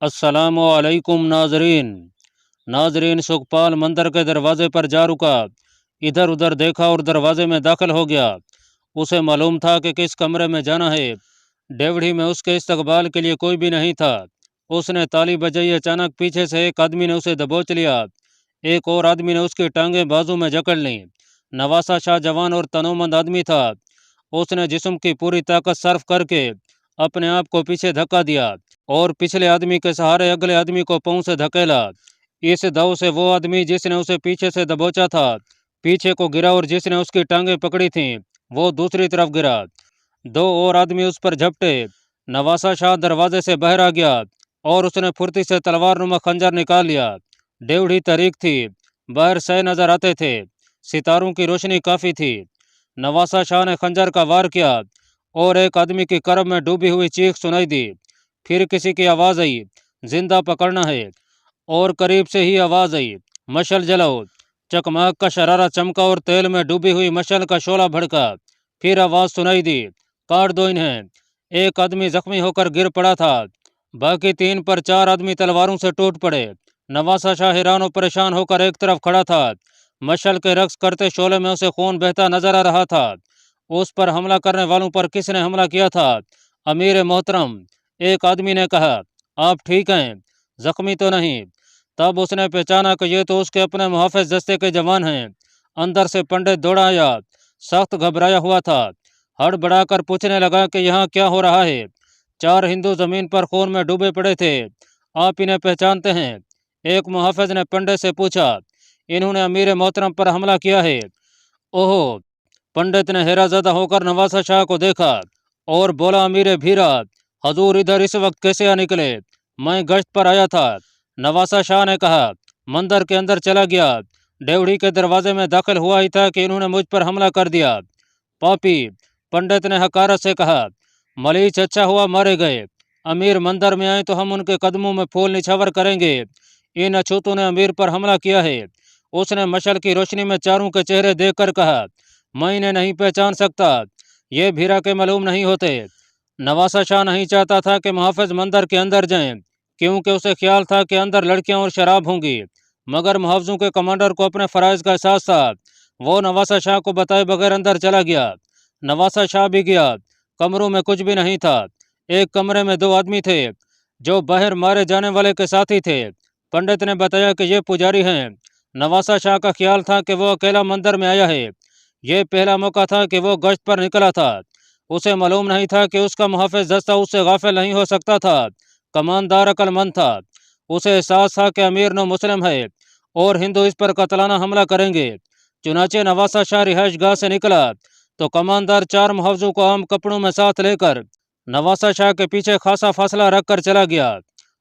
अस्सलामुअलैकुम नाजरीन। नाजरीन, सुखपाल मंदिर के दरवाजे पर जा रुका। इधर उधर देखा और दरवाजे में दाखिल हो गया। उसे मालूम था कि किस कमरे में जाना है। डेवढ़ी में उसके इस्तकबाल के लिए कोई भी नहीं था। उसने ताली बजाई। अचानक पीछे से एक आदमी ने उसे दबोच लिया। एक और आदमी ने उसकी टांगें बाजू में जकड़ लीं। नवासा शाह जवान और तनोमंद आदमी था। उसने जिस्म की पूरी ताकत सर्फ करके अपने आप को पीछे धक्का दिया और पिछले आदमी के सहारे अगले आदमी को पांव से धकेला। इस दाव से वो आदमी जिसने उसे पीछे से दबोचा था पीछे को गिरा और जिसने उसकी टांगें पकड़ी थीं वो दूसरी तरफ गिरा। दो और आदमी उस पर झपटे। नवासा शाह दरवाजे से बाहर आ गया और उसने फुर्ती से तलवार नुमा खंजर निकाल लिया। डेवढ़ी तारीख थी। बाहर सह नजर आते थे। सितारों की रोशनी काफी थी। नवासा शाह ने खंजर का वार किया और एक आदमी की करब में डूबी हुई चीख सुनाई दी। फिर किसी की आवाज आई, जिंदा पकड़ना है। और करीब से ही आवाज आई, मशल जलाओ। चकमाक का शरारा चमका और तेल में डूबी हुई मशल का शोला भड़का। फिर आवाज सुनाई दी, काट दो इन्हें। एक आदमी जख्मी होकर गिर पड़ा था। बाकी तीन पर चार आदमी तलवारों से टूट पड़े। नवासा शाह हैरान और परेशान होकर एक तरफ खड़ा था। मशल के रक्स करते शोले में उसे खून बहता नजर आ रहा था। उस पर हमला करने वालों पर किसने हमला किया था? अमीर मोहतरम, एक आदमी ने कहा। आप ठीक हैं? जख्मी तो नहीं? तब उसने पहचाना कि ये तो उसके अपने मुहाफिज दस्ते के जवान हैं। अंदर से पंडित दौड़ा आया। सख्त घबराया हुआ था। हड़बड़ाकर पूछने लगा कि यहाँ क्या हो रहा है। चार हिंदू जमीन पर खून में डूबे पड़े थे। आप इन्हें पहचानते हैं? एक मुहाफिज ने पंडित से पूछा। इन्होंने अमीर मोहतरम पर हमला किया है। ओहो! पंडित ने हैराजदा होकर नवासा शाह को देखा और बोला, अमीर भीरा, हजूर इधर इस वक्त कैसे आ निकले? मैं गश्त पर आया था। नवासा शाह ने कहा। मंदिर के अंदर चला गया। डेवढ़ी के दरवाजे में दाखिल हुआ ही था कि इन्होंने मुझ पर हमला कर दिया। पापी, पंडित ने हकारत से कहा। मलीच अच्छा हुआ मारे गए। अमीर मंदिर में आए तो हम उनके कदमों में फूल निछावर करेंगे। इन अछूतों ने अमीर पर हमला किया है। उसने मशल की रोशनी में चारों के चेहरे देखकर कहा, मैं इन्हें नहीं पहचान सकता। ये भीरा के मालूम नहीं होते। नवासा शाह नहीं चाहता था कि मुहाफिज मंदिर के अंदर जाएं, क्योंकि उसे ख्याल था कि अंदर लड़कियां और शराब होंगी। मगर मुहाफिजों के कमांडर को अपने फराइज का एहसास था। वो नवासा शाह को बताए बगैर अंदर चला गया। नवासा शाह भी गया। कमरों में कुछ भी नहीं था। एक कमरे में दो आदमी थे जो बाहर मारे जाने वाले के साथी थे। पंडित ने बताया कि ये पुजारी हैं। नवासा शाह का ख्याल था कि वो अकेला मंदिर में आया है। ये पहला मौका था कि वो गश्त पर निकला था। उसे मालूम नहीं था कि उसका मुहाफिज दस्ता उससे गाफिल नहीं हो सकता था। कमानदार अक्लमंद था। उसे एहसास था कि अमीर नो मुस्लिम है और हिंदू इस पर कतलाना हमला करेंगे। चुनाचे नवासा शाह रिहाइश गाह से निकला तो कमानदार चार मुहाफिजों को आम कपड़ों में साथ लेकर नवासा शाह के पीछे खासा फासला रखकर चला गया।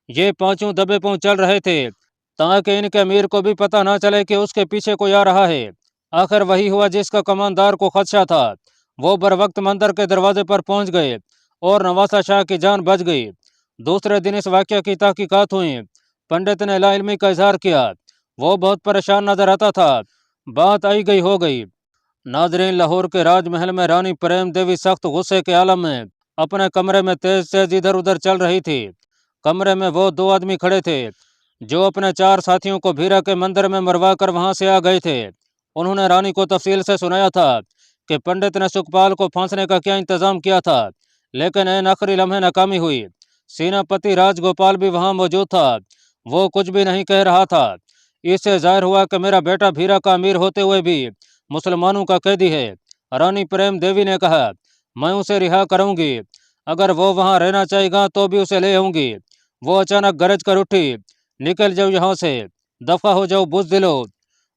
ये पांचों दबे पांव चल रहे थे ताकि इनके अमीर को भी पता न चले कि उसके पीछे कोई आ रहा है। आखिर वही हुआ जिसका कमानदार को खदशा था। वो बर वक्त मंदिर के दरवाजे पर पहुंच गए और नवासा शाह की जान बच गई। दूसरे दिन इस वाक़या की तहकीकात हुई। पंडित ने लाइल्मी का इजहार किया। वो बहुत परेशान नजर आता था। बात आई गई हो गई। नाजरीन, लाहौर के राजमहल में रानी प्रेम देवी सख्त गुस्से के आलम में अपने कमरे में तेज तेज इधर उधर चल रही थी। कमरे में वो दो आदमी खड़े थे जो अपने चार साथियों को भीरा के मंदिर में मरवा कर वहां से आ गए थे। उन्होंने रानी को तफसील से सुनाया था कि पंडित ने सुखपाल को फांसने का क्या इंतजाम किया था, लेकिन एन आखिरी लम्हे नाकामी हुई। सेनापति राजगोपाल भी वहां मौजूद था। वो कुछ भी नहीं कह रहा था। इससे जाहिर हुआ कि मेरा बेटा भीरा का अमीर होते हुए भी मुसलमानों का कैदी है। रानी प्रेम देवी ने कहा, मैं उसे रिहा करूंगी। अगर वो वहां रहना चाहेगा तो भी उसे ले आऊंगी। वो अचानक गरज कर उठी, निकल जाओ यहाँ से, दफा हो जाओ बुज़दिलो।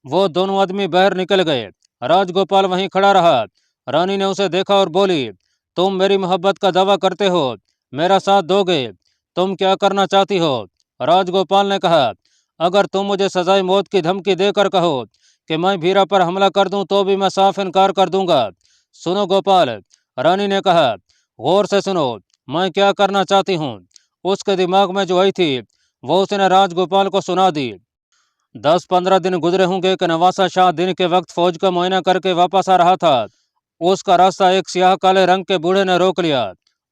वो दोनों आदमी बाहर निकल गए। राजगोपाल वहीं खड़ा रहा। रानी ने उसे देखा और बोली, तुम मेरी मोहब्बत का दावा करते हो, मेरा साथ दोगे? तुम क्या करना चाहती हो? राजगोपाल ने कहा, अगर तुम मुझे सजाए मौत की धमकी देकर कहो कि मैं भीरा पर हमला कर दूं तो भी मैं साफ इनकार कर दूंगा। सुनो गोपाल, रानी ने कहा, गौर से सुनो, मैं क्या करना चाहती हूँ। उसके दिमाग में जो आई थी वो उसने राजगोपाल को सुना दी। 10-15 दिन गुजरे होंगे कि नवासा शाह दिन के वक्त फौज का मुआयना करके वापस आ रहा था। उसका रास्ता एक स्याह काले रंग के बूढ़े ने रोक लिया।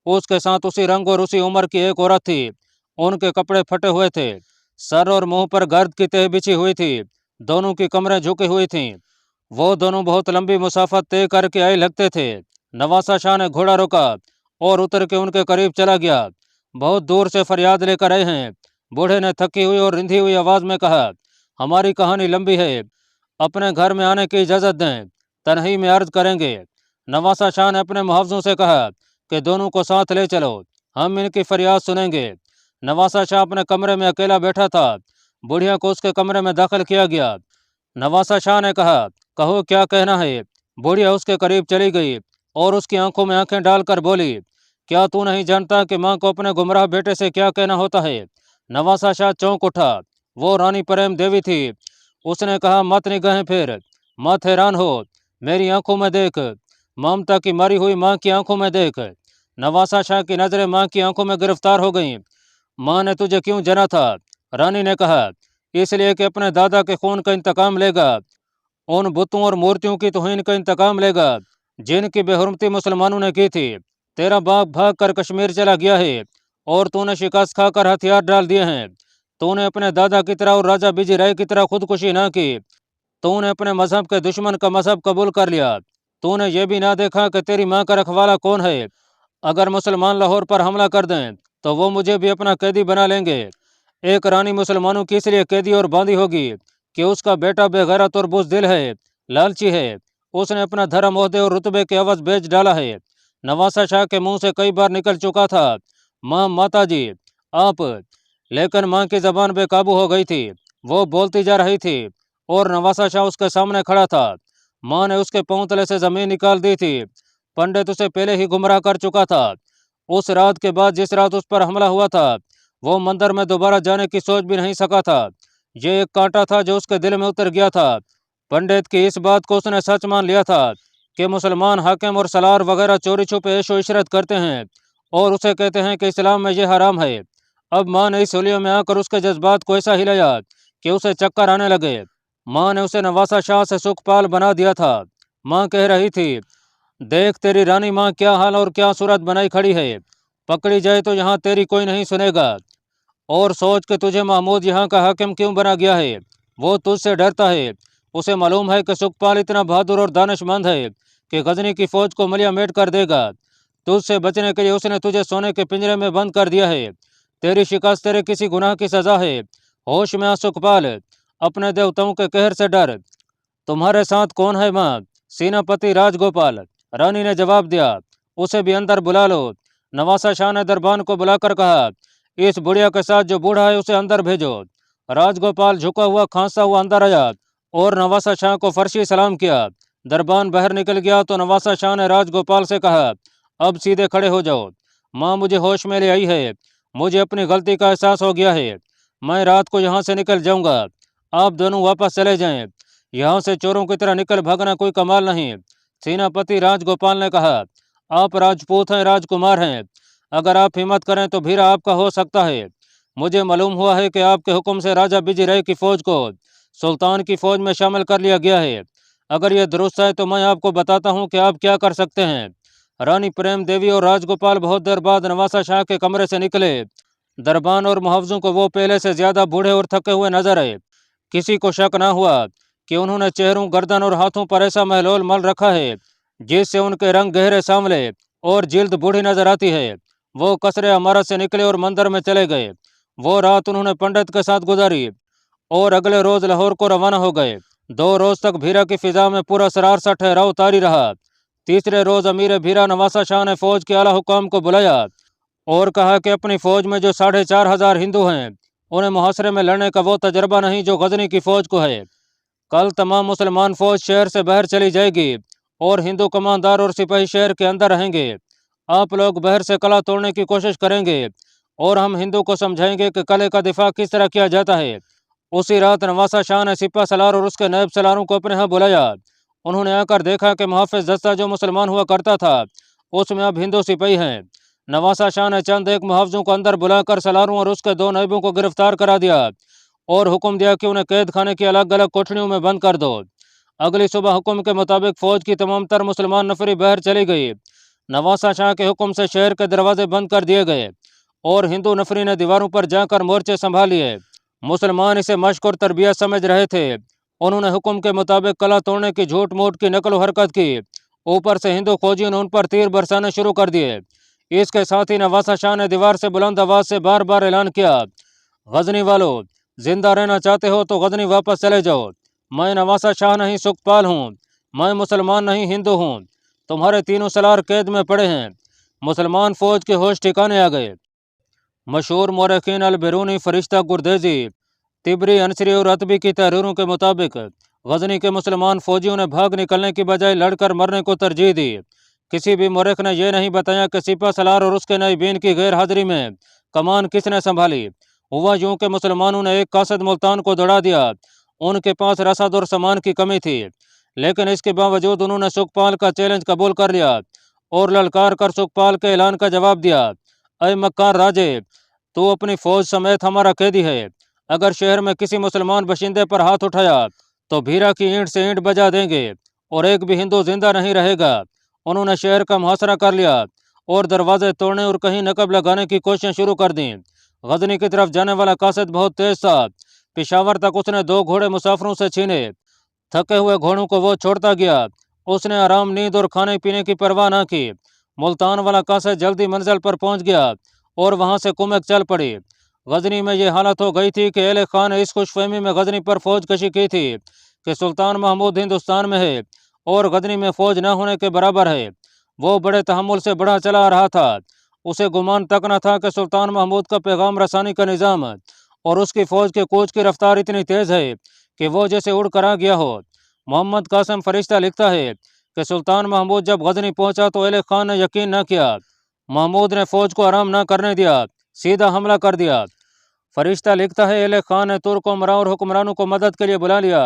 उसके साथ उसी रंग और उसी उम्र की एक औरत थी। उनके कपड़े फटे हुए थे, सर और मुंह पर गर्द की तह बिछी हुई थी, दोनों की कमरें झुकी हुई थीं। वो दोनों बहुत लंबी मुसाफत तय करके आए लगते थे। नवासा शाह ने घोड़ा रोका और उतर के उनके करीब चला गया। बहुत दूर से फरियाद लेकर आए हैं। बूढ़े ने थकी हुई और रिंधी हुई आवाज में कहा, हमारी कहानी लंबी है, अपने घर में आने की इजाजत दें, तन्हाई में अर्ज करेंगे। नवासा शाह ने अपने मुहावजों से कहा कि दोनों को साथ ले चलो, हम इनकी फरियाद सुनेंगे। नवासा शाह अपने कमरे में अकेला बैठा था। बुढ़िया को उसके कमरे में दाखिल किया गया। नवासा शाह ने कहा, कहो क्या कहना है। बुढ़िया उसके करीब चली गई और उसकी आंखों में आंखें डालकर बोली, क्या तू नहीं जानता कि माँ को अपने गुमराह बेटे से क्या कहना होता है। नवासा शाह चौंक उठा। वो रानी प्रेम देवी थी। उसने कहा, मत निगाहें फिर, मत हैरान हो, मेरी आंखों में देख, ममता की मरी हुई माँ की आंखों में देख। नवासा शाह की नजरें माँ की आंखों में गिरफ्तार हो गईं। माँ ने तुझे क्यों जना था? रानी ने कहा, इसलिए कि अपने दादा के खून का इंतकाम लेगा, उन बुतों और मूर्तियों की तौहीन का इंतकाम लेगा जिनकी बेहुरमती मुसलमानों ने की थी। तेरा बाप भाग कर कश्मीर चला गया है और तूने शिकस्त खाकर हथियार डाल दिए हैं। तूने अपने दादा की तरह और राजा बिजी राय की तरह खुदकुशी ना की। तूने अपने मजहब के दुश्मन का मजहब कबूल कर लिया। तूने ये भी ना देखा कि तेरी माँ का रखवाला कौन है। अगर मुसलमान लाहौर पर हमला कर दें तो वो मुझे भी अपना कैदी बना लेंगे। एक रानी मुसलमानों की इसलिए कैदी और बांधी होगी कि उसका बेटा बेगैरत और बुज़दिल है, लालची है। उसने अपना धर्म, ओहदे और रुतबे के एवज बेच डाला है। नवासा शाह के मुंह से कई बार निकल चुका था, माँ, माता जी, आप, लेकिन माँ की जबान बेकाबू हो गई थी। वो बोलती जा रही थी और नवासा शाह उसके सामने खड़ा था। माँ ने उसके पांव तले से जमीन निकाल दी थी। पंडित उसे पहले ही गुमराह कर चुका था। उस रात के बाद जिस रात उस पर हमला हुआ था, वो मंदिर में दोबारा जाने की सोच भी नहीं सका था। ये एक कांटा था जो उसके दिल में उतर गया था। पंडित की इस बात को उसने सच मान लिया था कि मुसलमान हाकिम और सलार वगैरह चोरी छुपे ऐशो इशरत करते हैं और उसे कहते हैं कि इस्लाम में यह हराम है। अब माँ ने इस होलियों में आकर उसके जज्बात को ऐसा हिलाया कि उसे चक्कर आने लगे। माँ ने उसे नवासा शाह से सुखपाल बना दिया था। माँ कह रही थी, देख तेरी रानी माँ क्या हाल और क्या सूरत बनाई खड़ी है। पकड़ी जाए तो यहाँ तेरी कोई नहीं सुनेगा। और सोच के तुझे महमूद यहाँ का हाकिम क्यों बना गया है। वो तुझसे डरता है। उसे मालूम है कि सुखपाल इतना बहादुर और दानिशमंद है कि गजनी की फौज को मलिया मेट कर देगा। तुझसे बचने के लिए उसने तुझे सोने के पिंजरे में बंद कर दिया है। तेरी शिकस्त तेरे किसी गुनाह की सजा है। होश में आ सुखपाल, अपने देवताओं के कहर से डर। तुम्हारे साथ कौन है माँ? सेनापति राजगोपाल। रानी ने जवाब दिया, उसे भी अंदर बुला लो। नवासा शाह ने दरबान को बुलाकर कहा, इस बुढ़िया के साथ जो बूढ़ा है उसे अंदर भेजो। राजगोपाल झुका हुआ खांसता हुआ अंदर आया और नवासा शाह को फर्शी सलाम किया। दरबान बाहर निकल गया तो नवासा शाह ने राजगोपाल से कहा, अब सीधे खड़े हो जाओ। माँ मुझे होश में ले आई है। मुझे अपनी गलती का एहसास हो गया है। मैं रात को यहाँ से निकल जाऊंगा। आप दोनों वापस चले जाएं। यहाँ से चोरों की तरह निकल भागना कोई कमाल नहीं। सेनापति राजगोपाल ने कहा, आप राजपूत हैं, राजकुमार हैं। अगर आप हिम्मत करें तो भीरा आपका हो सकता है। मुझे मालूम हुआ है कि आपके हुक्म से राजा बिजी राय की फौज को सुल्तान की फौज में शामिल कर लिया गया है। अगर यह दुरुस्त है तो मैं आपको बताता हूँ कि आप क्या कर सकते हैं। रानी प्रेम देवी और राजगोपाल बहुत देर बाद नवासा शाह के कमरे से निकले। दरबान और मुहावजों को वो पहले से ज्यादा बूढ़े और थके हुए नजर आए। किसी को शक न हुआ कि उन्होंने चेहरों, गर्दन और हाथों पर ऐसा महलोल मल रखा है जिससे उनके रंग गहरे सांवले और जिल्द बूढ़ी नजर आती है। वो कसरे अमारत से निकले और मंदिर में चले गए। वो रात उन्होंने पंडित के साथ गुजारी और अगले रोज लाहौर को रवाना हो गए। 2 रोज तक भीरा की फिजा में पूरा सरार सा ठहराव तारी रहा। तीसरे रोज अमीर भीरा नवासा शाह ने फौज के आला हुकाम को बुलाया और कहा कि अपनी फौज में जो 4,500 हिंदू हैं, उन्हें मुहासरे में लड़ने का वो तजर्बा नहीं जो गजनी की फौज को है। कल तमाम मुसलमान फौज शहर से बाहर चली जाएगी और हिंदू कमांडर और सिपाही शहर के अंदर रहेंगे। आप लोग बाहर से कला तोड़ने की कोशिश करेंगे और हम हिंदू को समझाएंगे कि कले का दिफा किस तरह किया जाता है। उसी रात नवासा शाह ने सिपा सलार और उसके नायब सलारों को अपने यहाँ बुलाया। उन्होंने आकर देखा कि मुहाफिज दस्ता जो मुसलमान हुआ करता था उसमें अब हिंदू सिपाही हैं। नवासा शाह ने चंद एक मुहावजों को अंदर बुलाकर सलारों और उसके 2 नायबों को गिरफ्तार करा दिया और हुक्म दिया कि उन्हें कैद खाने की अलग अलग कोठरियों में बंद कर दो। अगली सुबह हुक्म के मुताबिक फौज की तमाम तर मुसलमान नफरी बाहर चली गई। नवासा शाह के हुक्म से शहर के दरवाजे बंद कर दिए गए और हिंदू नफरी ने दीवारों पर जाकर मोर्चे संभाल लिए। मुसलमान इसे मश्क और तरबियत समझ रहे थे। उन्होंने हुक्म के मुताबिक कला तोड़ने की झूठ मूठ की नकल हरकत की। ऊपर से हिंदू फौजियों ने उन पर तीर बरसाने शुरू कर दिए। इसके साथ ही नवासा शाह ने दीवार से बुलंद आवाज से बार बार ऐलान किया, गजनी वालों, जिंदा रहना चाहते हो तो गजनी वापस चले जाओ। मैं नवासा शाह नहीं सुखपाल हूँ। मैं मुसलमान नहीं हिंदू हूँ। तुम्हारे तीनों सलार कैद में पड़े हैं। मुसलमान फौज के होश ठिकाने आ गए। मशहूर मौरखीन अल बिरूनी, फरिश्ता गुरदेजी, तिबरी, अंसरी और अतबी की तहरीरों के मुताबिक गजनी के मुसलमान फौजियों ने भाग निकलने की बजाय लड़कर मरने को तरजीह दी। किसी भी मौरख ने यह नहीं बताया कि सिपा सलार और उसके नाइबीन की गैर हाजिरी में कमान किसने संभाली। हुआ यूं कि मुसलमानों ने एक कासद मुल्तान को दौड़ा दिया। उनके पास रसद और सामान की कमी थी, लेकिन इसके बावजूद उन्होंने सुखपाल का चैलेंज कबूल कर लिया और ललकार कर सुखपाल के ऐलान का जवाब दिया, अय मक्कार राजे, तू अपनी फौज समेत हमारा कैदी है। अगर शहर में किसी मुसलमान बशिंदे पर हाथ उठाया तो भीरा की ईंट से ईंट बजा देंगे और एक भी हिंदू जिंदा नहीं रहेगा। उन्होंने शहर का मुहासरा कर लिया और दरवाजे तोड़ने और कहीं नकब लगाने की कोशिशें शुरू कर दी। गजनी की तरफ जाने वाला कासिद बहुत तेज था। पिशावर तक उसने 2 घोड़े मुसाफिरों से छीने। थके हुए घोड़ों को वो छोड़ता गया। उसने आराम, नींद और खाने पीने की परवाह न की। मुल्तान वाला कासिद जल्दी मंजिल पर पहुंच गया और वहां से कुमक चल पड़ी। गजनी में यह हालत हो गई थी कि एले खान ने इस खुशफहमी में गजनी पर फौज कशी की थी कि सुल्तान महमूद हिंदुस्तान में है और गजनी में फौज न होने के बराबर है। वो बड़े तहम्मुल से बढ़ा चला आ रहा था। उसे गुमान तक न था कि सुल्तान महमूद का पैगाम रसानी का निज़ाम और उसकी फौज के कूच की रफ्तार इतनी तेज है कि वो जैसे उड़ कर आ गया हो। मोहम्मद कासिम फरिश्ता लिखता है कि सुल्तान महमूद जब गजनी पहुंचा तो एले खान ने यकीन न किया। महमूद ने फौज को आराम न करने दिया, सीधा हमला कर दिया। फरिश्ता लिखता है, एले खान ने तुर्क उमरा और हुक्मरानों को मदद के लिए बुला लिया।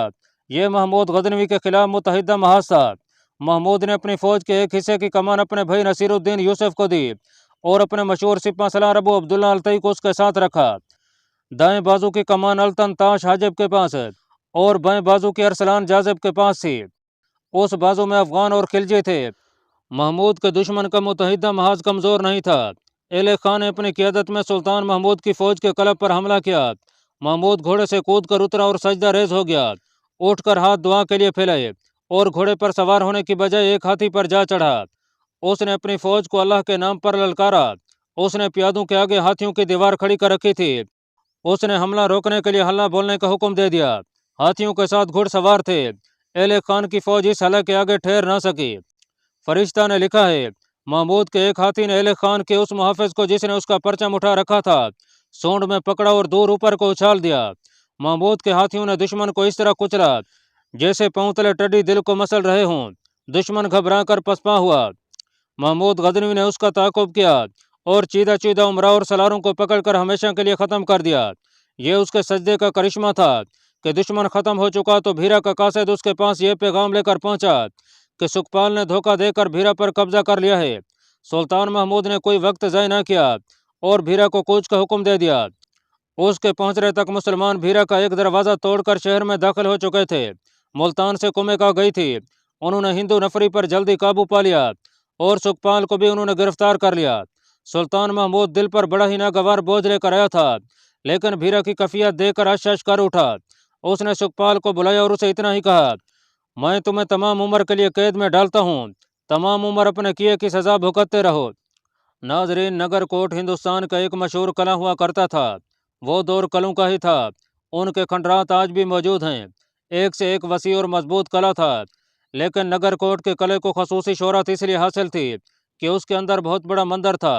ये महमूद गजनवी के खिलाफ मुतहिदा महाज था। महमूद ने अपनी फौज के एक हिस्से की कमान अपने भाई नसीरुद्दीन यूसुफ को दी और अपने मशहूर सिपा सलार अबू अब्दुल्ला अल्तई को उसके साथ रखा। दाएं बाजू की कमान अल्तन ताश हाजिब के पास और बाएं बाजू की अरसलान जाजिब के पास थी। उस बाजू में अफगान और खिलजी थे। महमूद के दुश्मन का मुतहिदा महाज कमजोर नहीं था। एले खान ने अपनी क़ियादत में सुल्तान महमूद की फौज के कलब पर हमला किया। महमूद घोड़े से कूद कर उतरा और सजदा रेज हो गया। उठकर हाथ दुआ के लिए फैलाए और घोड़े पर सवार होने की बजाय एक हाथी पर जा चढ़ा। उसने अपनी फौज को अल्लाह के नाम पर ललकारा। उसने प्यादों के आगे हाथियों की दीवार खड़ी कर रखी थी। उसने हमला रोकने के लिए हल्ला बोलने का हुक्म दे दिया। हाथियों के साथ घुड़सवार थे। एले खान की फौज इस हल्ले के आगे ठहर न सकी। फरिश्ता ने लिखा है, महमूद के एक हाथी ने एले खान के उस मुहाफिज को जिसने उसका परचम उठा रखा था सूंड में पकड़ा और दूर ऊपर को उछाल दिया। महमूद के हाथियों ने दुश्मन को इस तरह कुचला जैसे पांव तले टड्डी दिल को मसल रहे हों। दुश्मन घबरा कर पसपा हुआ। महमूद गजनवी ने उसका ताकुब किया और चीदा चीदा उमरा और सलारों को पकड़कर हमेशा के लिए ख़त्म कर दिया। ये उसके सजदे का करिश्मा था कि दुश्मन ख़त्म हो चुका तो भीरा का कासिद उसके पास ये पैगाम लेकर पहुंचा कि सुखपाल ने धोखा देकर भीरा पर कब्जा कर लिया है। सुल्तान महमूद ने कोई वक्त ज़ाय न किया और भीरा को कूच का हुक्म दे दिया। उसके पहुंचने तक मुसलमान भीरा का एक दरवाज़ा तोड़कर शहर में दाखिल हो चुके थे। मुल्तान से कुमक आ गई थी। उन्होंने हिंदू नफरी पर जल्दी काबू पा लिया और सुखपाल को भी उन्होंने गिरफ्तार कर लिया। सुल्तान महमूद दिल पर बड़ा ही नागवार बोझ लेकर आया था, लेकिन भीरा की कफियत देकर अशश कर उठा। उसने सुखपाल को बुलाया और उसे इतना ही कहा, मैं तुम्हें तमाम उम्र के लिए कैद में डालता हूँ। तमाम उम्र अपने किए की सजा भुगतते रहो। नाजरीन, नगर कोट हिंदुस्तान का एक मशहूर कला हुआ करता था। वो दौर कलों का ही था। उनके खंडरात आज भी मौजूद हैं। एक से एक वसी और मजबूत कला था। लेकिन नगर कोट के कले को खसूसी शोहरत इसलिए हासिल थी कि उसके अंदर बहुत बड़ा मंदिर था।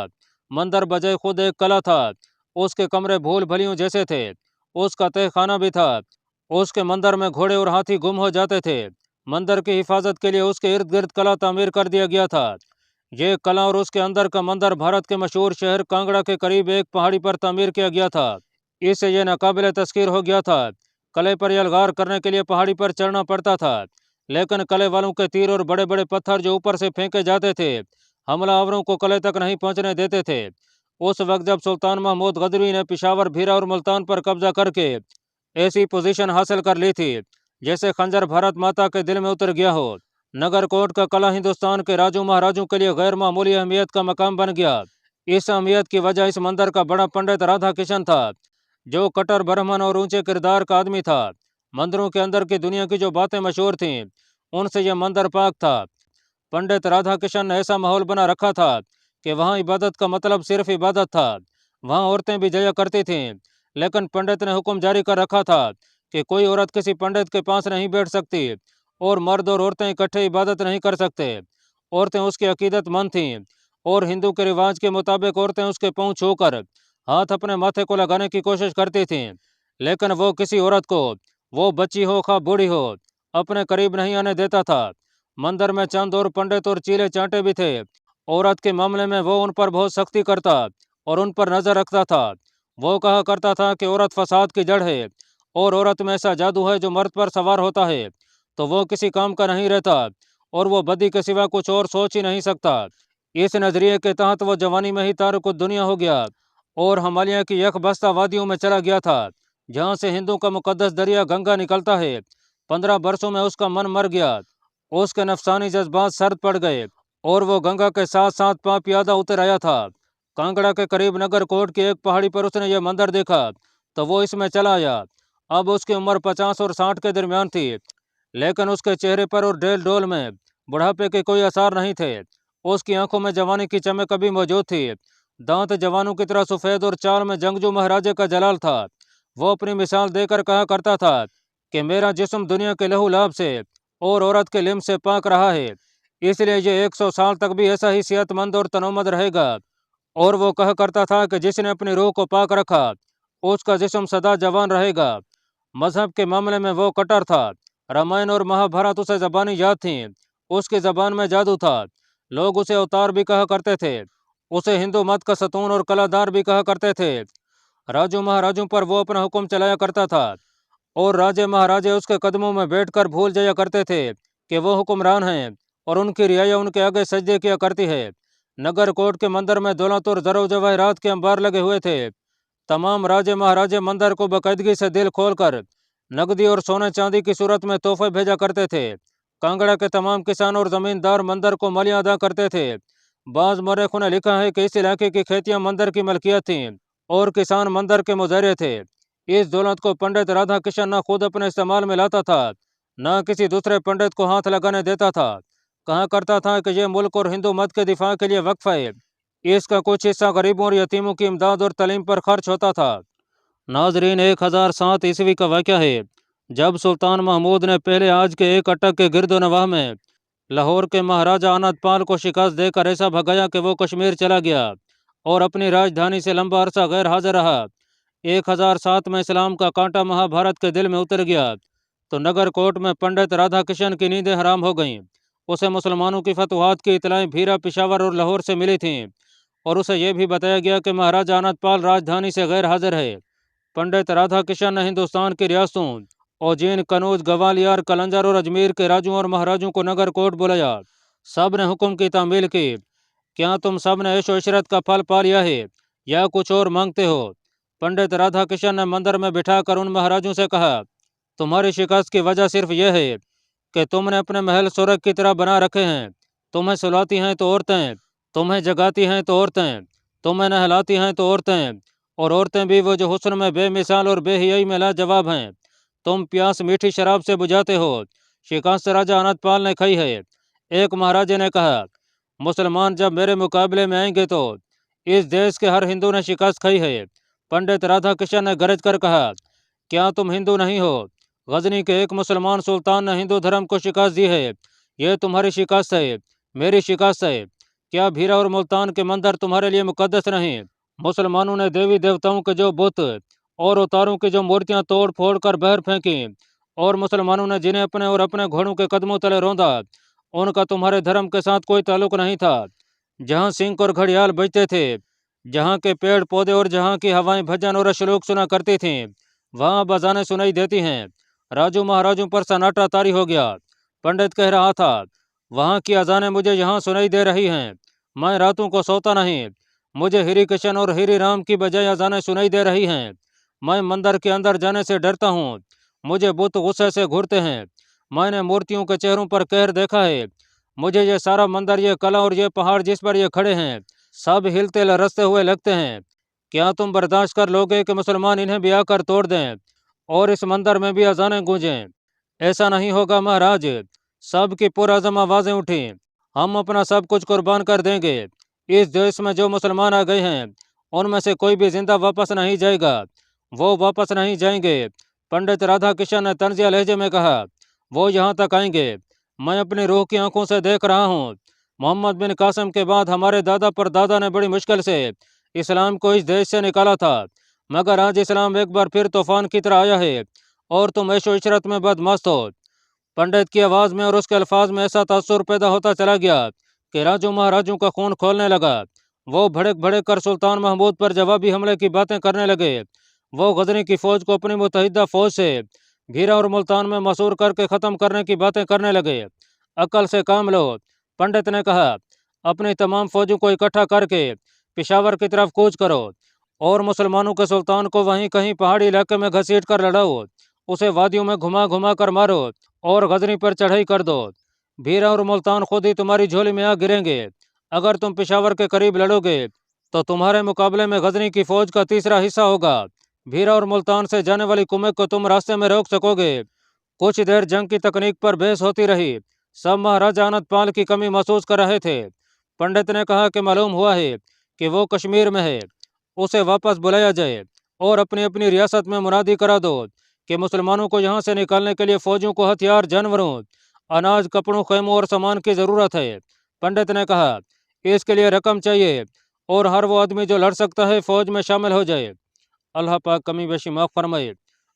मंदिर बजाय खुद एक कला था। उसके कमरे भूल भलियों जैसे थे। उसका तहखाना भी था। उसके मंदिर में घोड़े और हाथी गुम हो जाते थे। मंदिर की हिफाजत के लिए उसके इर्द गिर्द कला तामीर कर दिया गया था। ये कला और उसके अंदर का मंदिर भारत के मशहूर शहर कांगड़ा के करीब एक पहाड़ी पर तामीर किया गया था। इससे यह नाकाबिले तस्कीर हो गया था। कले पर यलगार करने के लिए पहाड़ी पर चढ़ना पड़ता था, लेकिन कले वालों के तीर और बड़े बड़े पत्थर जो ऊपर से फेंके जाते थे हमलावरों को कले तक नहीं पहुंचने देते थे। उस वक्त जब सुल्तान महमूद गजनवी ने पिशावर, भीरा और मुल्तान पर कब्जा करके ऐसी पोजीशन हासिल कर ली थी जैसे खंजर भारत माता के दिल में उतर गया हो। नगर कोट का कला हिंदुस्तान के राजों महाराजों के लिए गैर मामूली अहमियत का मकाम बन गया। इस अहमियत की वजह इस मंदिर का बड़ा पंडित राधा किशन था, जो कट्टर ब्राह्मण और ऊंचे किरदार का आदमी था। मंदिरों के अंदर की दुनिया की जो बातें मशहूर थीं, उनसे यह मंदिर पाक था। पंडित राधा किशन ने ऐसा माहौल बना रखा था कि वहाँ इबादत का मतलब सिर्फ इबादत था। वहाँ औरतें भी जाया करती थीं, लेकिन पंडित ने हुक्म जारी कर रखा था कि कोई औरत किसी पंडित के पास नहीं बैठ सकती और मर्द और औरतें इकट्ठे इबादत नहीं कर सकते। औरतें उसकी अकीदतमंद थीं और हिंदू के रिवाज के मुताबिक औरतें उसके पाँव छूकर हाथ अपने माथे को लगाने की कोशिश करती थीं, लेकिन वो किसी औरत को, वो बच्ची हो खा बूढ़ी हो, अपने करीब नहीं आने देता था। मंदिर में चंद और पंडित और चीले चांटे भी थे। औरत के मामले में वो उन पर बहुत सख्ती करता और उन पर नजर रखता था। वो कहा करता था कि औरत फसाद की जड़ है और औरत में ऐसा जादू है जो मर्द पर सवार होता है तो वो किसी काम का नहीं रहता और वो बदी के सिवा कुछ और सोच ही नहीं सकता। इस नजरिए के तहत वो जवानी में ही तारुक दुनिया हो गया और हिमालय की यकबस्ता वादियों में चला गया था, जहाँ से हिंदू का मुकद्दस दरिया गंगा निकलता है। 15 वर्षों में उसका मन मर गया, उसके नफसानी जज्बात सर्द पड़ गए और वो गंगा के साथ साथ पापियादा उतर आया था। कांगड़ा के करीब नगरकोट की एक पहाड़ी पर उसने यह मंदिर देखा तो वो इसमें चला आया। अब उसकी उम्र 50 और 60 के दरमियान थी, लेकिन उसके चेहरे पर और डेल डोल में बुढ़ापे के कोई आसार नहीं थे। उसकी आंखों में जवानी की चमक अभी मौजूद थी, दांत जवानों की तरह सफेद और चाल में जंगजू महाराजे का जलाल था। वो अपनी मिसाल देकर कहा करता था कि मेरा जिस्म दुनिया के लहू लाभ से और औरत के लिम्ब से पाक रहा है, इसलिए ये 100 साल तक भी ऐसा ही सेहतमंद और तनोमद रहेगा। और वो कहा करता था कि जिसने अपनी रूह को पाक रखा उसका जिस्म सदा जवान रहेगा। मजहब के मामले में वो कट्टर था। रामायण और महाभारत उसे जबानी याद थी, उसकी जबान में जादू था। लोग उसे अवतार भी कहा करते थे, उसे हिंदू मत का सतून और कलादार भी कहा करते थे। राजू महाराजों पर वो अपना हुक्म चलाया करता था और राजे महाराजे उसके कदमों में बैठकर भूल जाया करते थे कि वो हुक्मरान हैं और उनकी रियाया उनके आगे सजदे किया करती है। नगर कोट के मंदिर में दौलत और जरो जवाहरात के अंबार लगे हुए थे। तमाम राजे महाराजे मंदिर को बाकायदगी से दिल खोलकर नकदी और सोने चांदी की सूरत में तोहफे भेजा करते थे। कांगड़ा के तमाम किसान और जमींदार मंदिर को मालियां अदा करते थे। बाज मौरखों ने लिखा है कि इस इलाके की खेतियां मंदिर की मलकियत थीं और किसान मंदिर के मुजारे थे। इस दौलत को पंडित राधा किशन न खुद अपने इस्तेमाल में लाता था, न किसी दूसरे पंडित को हाथ लगाने देता था। कहा करता था कि यह मुल्क और हिंदू मत के दिफा के लिए वक्फ है, इसका कुछ हिस्सा गरीबों और यतीमों की इमदाद और तालीम पर खर्च होता था। नाजरीन, 1007 ईस्वी का वाक़या है, जब सुल्तान महमूद ने पहले आज के एक अटक के गिरदो नवाह में लाहौर के महाराजा अनंतपाल को शिकस्त देकर ऐसा भगाया कि वो कश्मीर चला गया और अपनी राजधानी से लंबा अरसा गैर हाजिर रहा। 1007 में इस्लाम का कांटा महाभारत के दिल में उतर गया तो नगर कोट में पंडित राधा किशन की नींदें हराम हो गईं। उसे मुसलमानों की फतवाहत की इतलाएं भीरा, पिशावर और लाहौर से मिली थीं और उसे यह भी बताया गया कि महाराजा अनंतपाल राजधानी से गैर हाजिर है। पंडित राधा किशन ने हिंदुस्तान की रियासतों उज्जैन, कनौज, ग्वालियर, कलंजर और अजमेर के राजों और महाराजों को नगर कोट बुलाया। सब ने हुक्म की तामील की। क्या तुम सब ने ऐशो इशरत का फल पा लिया है या कुछ और मांगते हो? पंडित राधा किशन ने मंदिर में बिठाकर उन महाराजों से कहा, तुम्हारी शिकस्त की वजह सिर्फ यह है कि तुमने अपने महल स्वर्ग की तरह बना रखे हैं। तुम्हें सुलाती हैं तो औरतें, तुम्हें जगाती हैं तो औरतें, तुम्हें नहलाती हैं तो औरतें, और औरतें भी वो जो हुस्न में बेमिसाल और बेहियाई में लाजवाब हैं। तुम प्यास मीठी शराब से बुझाते हो। शिकस्त राजा अनंतपाल ने खाई है। एक महाराजे ने कहा, मुसलमान जब मेरे मुकाबले में आएंगे तो इस देश के हर हिंदू ने शिकस्त खाई है। पंडित राधा किशन ने गरज कर कहा, क्या तुम हिंदू नहीं हो? गजनी के एक मुसलमान सुल्तान ने हिंदू धर्म को शिकस्त दी है। यह तुम्हारी शिकस्त है, मेरी शिकस्त है। क्या भीरा और मुल्तान के मंदिर तुम्हारे लिए मुकद्दस नहीं? मुसलमानों ने देवी देवताओं के जो बुत और अवतारों की जो मूर्तियां तोड़ फोड़ कर बहर फेंकी और मुसलमानों ने जिन्हें अपने और अपने घोड़ों के कदमों तले रौंदा, उनका तुम्हारे धर्म के साथ कोई ताल्लुक नहीं था। जहाँ सिंह और घड़ियाल बजते थे, जहाँ के पेड़ पौधे और जहाँ की हवाएं भजन और श्लोक सुना करती थीं, वहाँ बजाने सुनाई देती हैं। राजू महाराजों पर सन्नाटा तारी हो गया। पंडित कह रहा था, वहाँ की अजानें मुझे यहाँ सुनाई दे रही हैं। मैं रातों को सोता नहीं, मुझे हिरी किशन और हिरी राम की बजाय अजानें सुनाई दे रही हैं। मैं मंदिर के अंदर जाने से डरता हूँ, मुझे बुत गुस्से से घूरते हैं। मैंने मूर्तियों के चेहरों पर कहर देखा है। मुझे ये सारा मंदिर, ये कला और ये पहाड़ जिस पर ये खड़े हैं, सब हिलते लरसते हुए लगते हैं। क्या तुम बर्दाश्त कर लोगे कि मुसलमान इन्हें भी आकर तोड़ दें और इस मंदिर में भी अजानें गूंजें? ऐसा नहीं होगा महाराज। सब की पुरअज़म आवाजें उठी। हम अपना सब कुछ कुर्बान कर देंगे। इस देश में जो मुसलमान आ गए हैं उनमें से कोई भी जिंदा वापस नहीं जाएगा। वो वापस नहीं जाएंगे। पंडित राधा किशन ने तंजिया लहजे में कहा। वो यहाँ तक आएंगे। मैं अपनी रूह की आंखों से देख रहा हूँ। मोहम्मद बिन कासिम के बाद हमारे दादा परदादा ने बड़ी मुश्किल से इस्लाम को इस देश से निकाला था, मगर आज इस्लाम एक बार फिर तूफान की तरह आया है और तुम ऐशो इशरत में बदमस्त हो। पंडित की आवाज में और उसके अल्फाज में ऐसा तासुर पैदा होता चला गया कि राजू महाराजों का खून खोलने लगा। वो भड़क भड़क कर सुल्तान महमूद पर जवाबी हमले की बातें करने लगे। वो गजनी की फौज को अपनी मुतहिदा फौज से भीरा और मुल्तान में मसूर करके ख़त्म करने की बातें करने लगे। अकल से काम लो, पंडित ने कहा। अपनी तमाम फौजों को इकट्ठा करके पिशावर की तरफ कूच करो और मुसलमानों के सुल्तान को वहीं कहीं पहाड़ी इलाके में घसीट कर लड़ाओ। उसे वादियों में घुमा घुमा कर मारो और गजनी पर चढ़ाई कर दो। भीरा और मुल्तान खुद ही तुम्हारी झोली में आ गिरेंगे। अगर तुम पिशावर के करीब लड़ोगे तो तुम्हारे मुकाबले में गजनी की फौज का तीसरा हिस्सा होगा। भीरा और मुल्तान से जाने वाली कुमक को तुम रास्ते में रोक सकोगे। कुछ देर जंग की तकनीक पर बहस होती रही। सब महाराजा आनंद पाल की कमी महसूस कर रहे थे। पंडित ने कहा कि मालूम हुआ है कि वो कश्मीर में है। उसे वापस बुलाया जाए और अपनी अपनी रियासत में मुनादी करा दो कि मुसलमानों को यहाँ से निकालने के लिए फौजियों को हथियार, जानवरों, अनाज, कपड़ों, खैमों और सामान की ज़रूरत है। पंडित ने कहा, इसके लिए रकम चाहिए और हर वो आदमी जो लड़ सकता है फौज में शामिल हो जाए। अल्लाह पाक कमी बेशी माफ़ फरमाए।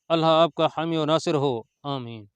अल्लाह आपका हामी और नासिर हो। आमीन।